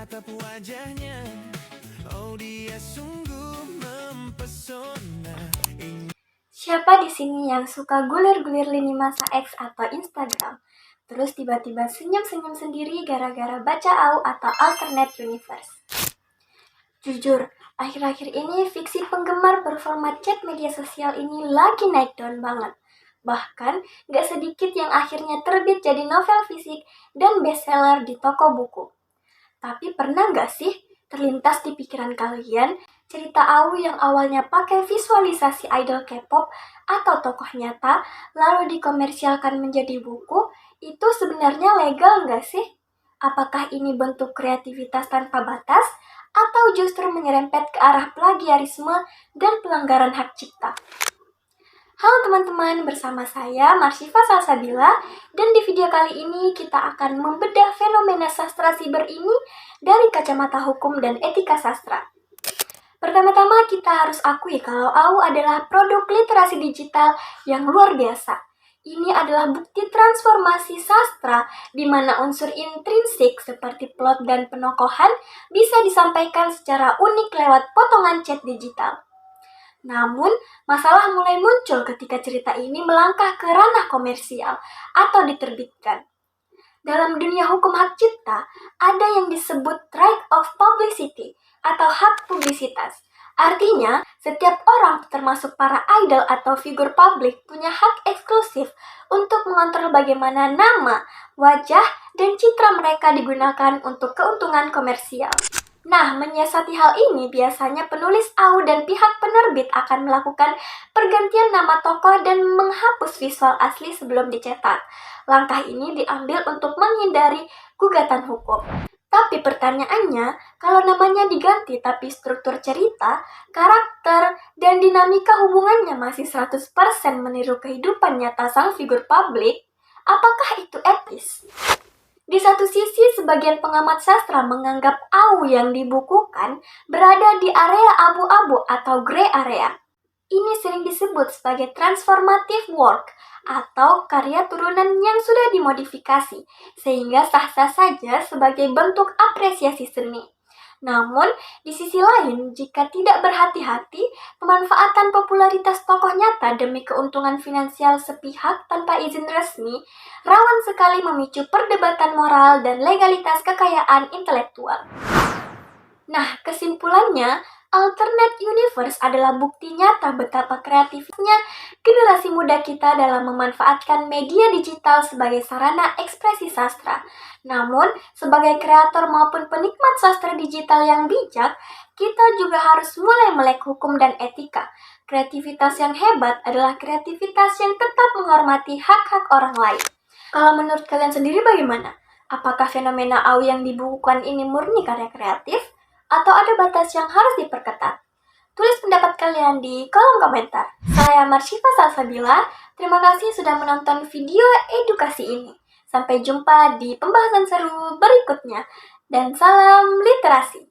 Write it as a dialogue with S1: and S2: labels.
S1: tatap wajahnya, oh dia sungguh mempesona.
S2: Siapa di sini yang suka gulir-gulir lini masa X atau Instagram? Terus tiba-tiba senyum-senyum sendiri gara-gara baca AU atau alternate universe. Jujur, akhir-akhir ini fiksi penggemar berformat chat media sosial ini lagi naik daun banget. Bahkan, gak sedikit yang akhirnya terbit jadi novel fisik dan bestseller di toko buku. Tapi pernah gak sih terlintas di pikiran kalian cerita AU yang awalnya pakai visualisasi idol K-pop atau tokoh nyata lalu dikomersialkan menjadi buku, itu sebenarnya legal gak sih? Apakah ini bentuk kreativitas tanpa batas atau justru menyerempet ke arah plagiarisme dan pelanggaran hak cipta? Halo teman-teman, bersama saya Marsyifa Salsabila, dan di video kali ini kita akan membedah fenomena sastra siber ini dari kacamata hukum dan etika sastra. Pertama-tama kita harus akui kalau AU adalah produk literasi digital yang luar biasa. Ini adalah bukti transformasi sastra di mana unsur intrinsik seperti plot dan penokohan bisa disampaikan secara unik lewat potongan chat digital. Namun, masalah mulai muncul ketika cerita ini melangkah ke ranah komersial atau diterbitkan. Dalam dunia hukum hak cipta, ada yang disebut right of publicity atau hak publisitas. Artinya, setiap orang termasuk para idol atau figur publik punya hak eksklusif untuk mengontrol bagaimana nama, wajah, dan citra mereka digunakan untuk keuntungan komersial. Nah, menyiasati hal ini biasanya penulis AU dan pihak penerbit akan melakukan pergantian nama tokoh dan menghapus visual asli sebelum dicetak. Langkah ini diambil untuk menghindari gugatan hukum. Tapi pertanyaannya, kalau namanya diganti tapi struktur cerita, karakter, dan dinamika hubungannya masih 100% meniru kehidupan nyata sang figur publik, apakah itu etis? Di satu sisi, sebagian pengamat sastra menganggap AU yang dibukukan berada di area abu-abu atau gray area. Ini sering disebut sebagai transformative work atau karya turunan yang sudah dimodifikasi, sehingga sah-sah saja sebagai bentuk apresiasi seni. Namun, di sisi lain, jika tidak berhati-hati, pemanfaatan popularitas tokoh nyata demi keuntungan finansial sepihak tanpa izin resmi rawan sekali memicu perdebatan moral dan legalitas kekayaan intelektual. Nah, kesimpulannya, alternate universe adalah bukti nyata betapa kreatifnya generasi muda kita dalam memanfaatkan media digital sebagai sarana ekspresi sastra. Namun, sebagai kreator maupun penikmat sastra digital yang bijak, kita juga harus mulai melek hukum dan etika. Kreativitas yang hebat adalah kreativitas yang tetap menghormati hak-hak orang lain. Kalau menurut kalian sendiri bagaimana? Apakah fenomena AU yang dibukukan ini murni karya kreatif? Atau ada batas yang harus diperketat? Tulis pendapat kalian di kolom komentar. Saya Marsyifa Salsabila, terima kasih sudah menonton video edukasi ini. Sampai jumpa di pembahasan seru berikutnya. Dan salam literasi!